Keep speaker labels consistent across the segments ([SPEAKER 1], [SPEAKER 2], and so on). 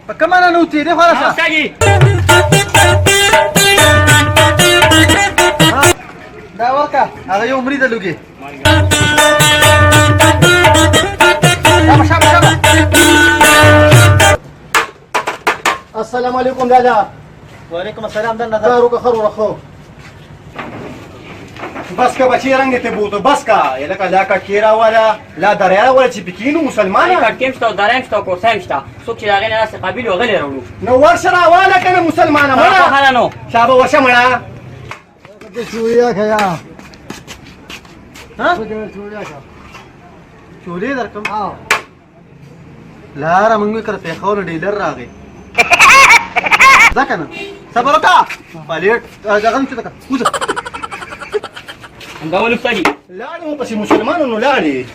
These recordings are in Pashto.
[SPEAKER 1] په کومه نه نوتی دی خو راشه دا ورکه هغه یو مرید لوګي
[SPEAKER 2] السلام علیکم دادا.
[SPEAKER 1] وعلیکم السلام دنه
[SPEAKER 2] دارو که خرو رخو بس که بچی رنگ ته بوتو بس کا یلکه لا کټکیرا والا لا دریا والا چې پکینو مسلمانه
[SPEAKER 3] کټکیم شته دریم شته کورسایم شته څوک چې دا غي نه راس قبيل وغلی راوړو
[SPEAKER 2] نو ورشرا والا کنه مسلمانه مړه
[SPEAKER 3] خاله نو
[SPEAKER 2] شابه ورشه مړه
[SPEAKER 1] د چوریا کیا ها چوري درکم لاره موږ کړ په خور ډیلر راغی ځکه نه صبر وکړه پلیټ ځغم چې تک وځه
[SPEAKER 3] دا ول استادي
[SPEAKER 2] لاړو پسې مسلمانانو لاړې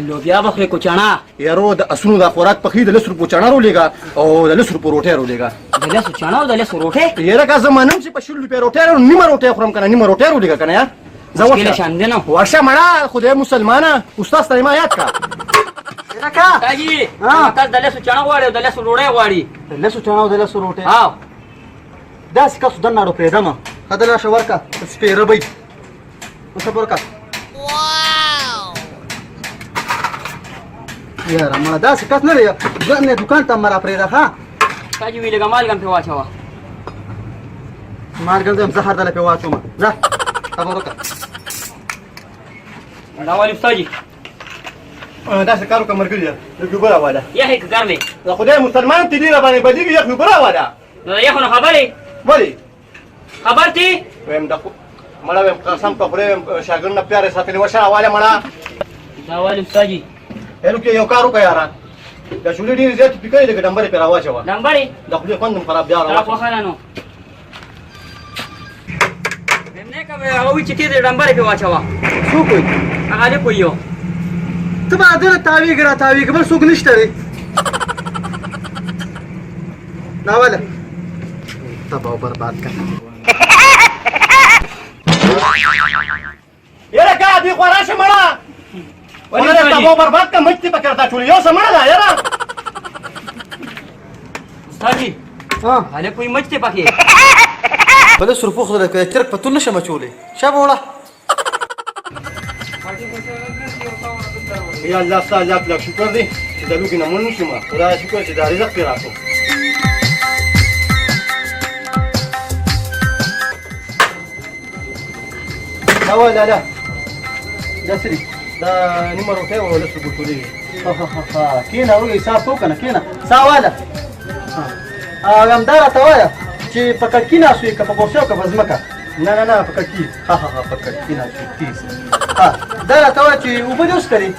[SPEAKER 3] نو بیا بخره کو چانا
[SPEAKER 2] یارو د اسونو د خوراک په خې د لسر په چانا رولېګا او د لسر په روټه رولېګا
[SPEAKER 3] د لاسو چانا او د لاسو روټه
[SPEAKER 2] یاره کا زمانم چې په شلو په روټه نیمه روټه خورم کنه نیمه روټه رولېګا کنه یار
[SPEAKER 3] زه شان دینه
[SPEAKER 2] ورشه مړه خدای مسلمانه استاد ته ما یاد کا
[SPEAKER 1] راکا
[SPEAKER 3] تاجي تاسو د لاسو چانا غواړي او د لاسو روټه غواړي
[SPEAKER 1] لسو چانه او د لسو روټه
[SPEAKER 3] ها
[SPEAKER 1] دا څه کس دنه روپې دمه خدای شو ورکا سپیره بي صبر وکړه یاره مړه دا څه کس نه دی ځنه دکان ته مرا پرې راخه
[SPEAKER 3] تاجي ویلګه مالګم په واچوا
[SPEAKER 1] مارګم دم زهر دل په واچوم ځه صبر وکړه
[SPEAKER 3] دا ول استادي
[SPEAKER 2] دا څه کارو کوم مرګ دی د ګبره والا
[SPEAKER 3] یا هیڅ کار نه
[SPEAKER 2] دا خدای مسلمان ته دی را باندې بدیږي یو ګبره والا
[SPEAKER 3] نو یو نه خبرې
[SPEAKER 2] ولی
[SPEAKER 3] خبر تی
[SPEAKER 2] ویم دا مړه ویم قسم په خدای شاګرد نه پیاره ساتلی ورشه حواله مړه
[SPEAKER 3] دا ول استادي
[SPEAKER 2] هلو کې یو کارو کوي یاره دا شولې ډېرې زیاتې پکې د ډمبرې په راواچوه
[SPEAKER 3] نمبر
[SPEAKER 2] دا خو دې خوندم خراب دی
[SPEAKER 3] دا خو خاله نو نه کوي او چې دې نمبر په واچوا
[SPEAKER 1] څوک وي
[SPEAKER 3] هغه دې کویو
[SPEAKER 1] ته به دغه تاویږ را تاویږ بل څوک نشته دی ناوله تباہ برباد کړه
[SPEAKER 2] یاره کا دې خوراشه مړه ولې تباہ برباد کا مچ په کرتا چولې یو سمړه دا یاره
[SPEAKER 3] استادي
[SPEAKER 1] ها
[SPEAKER 3] هله کوئی مچته پکې
[SPEAKER 1] بل سرفو خدای کوي چرګ په تول نشم چولې شابه وړه
[SPEAKER 2] یا الله ستاسو لاک شکر دی چې د لوګي نه مونږ شوم خدای شکر چې دا رزق پیرا کو دا ولا لا دا سری دا نیمه روټه ولا څه ګټولې
[SPEAKER 1] ها کینا وګي صاحب کنه کینا ساواله ها همدار ته وایا چې پکړ کینا سوی کا په ګوسو کا بزمکا
[SPEAKER 2] نه نه نه پکړ کی
[SPEAKER 1] ها پکړ کینا سوی تیز ها دا ته وا چې وبدوس کړي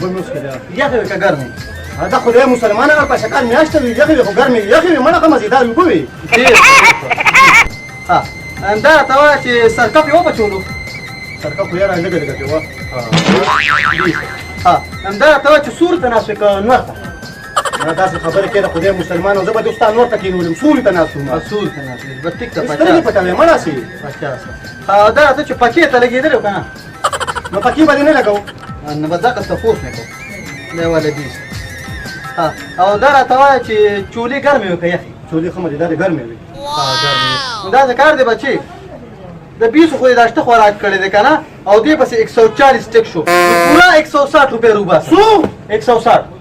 [SPEAKER 2] بموس کړه
[SPEAKER 1] یا ته کا ګرمي
[SPEAKER 2] دا خدای مسلمانانو په شکل میاشته وي یخي خو ګرمي یخي مړه کوم زیدار وکوي
[SPEAKER 1] ها همدار ته وا چې سرکپ یو بچولو
[SPEAKER 2] سرکه خو یاره لګه لګه پیوا
[SPEAKER 1] ها همدار ته وا چې سور ته ناسو کا نورته
[SPEAKER 2] دا داسې خبره کې د خدای مسلمانانو زه به دوستان نور ته کینولم سول ته ناسو ما
[SPEAKER 1] اصول ته ناسو بس ټیک ته
[SPEAKER 2] سترګې پټوي مړه سي
[SPEAKER 1] 50 ها دا ته چې پکې ته لګیدل کنه
[SPEAKER 2] نو پکې باندې نه لګاو
[SPEAKER 1] نو بځکه تاسو نه کو نه ولا دي ها او دا راته وای چې چولې ګرمي وکړي یخي
[SPEAKER 2] چولې خو مې دا ګرمي وي
[SPEAKER 1] ها ګرمي دا کار دی بچي د 20 خو داشته خوراک کړی دی کنه او دې پس 140 ټیک شو پورا 160 روپے روبا
[SPEAKER 2] سو
[SPEAKER 1] 160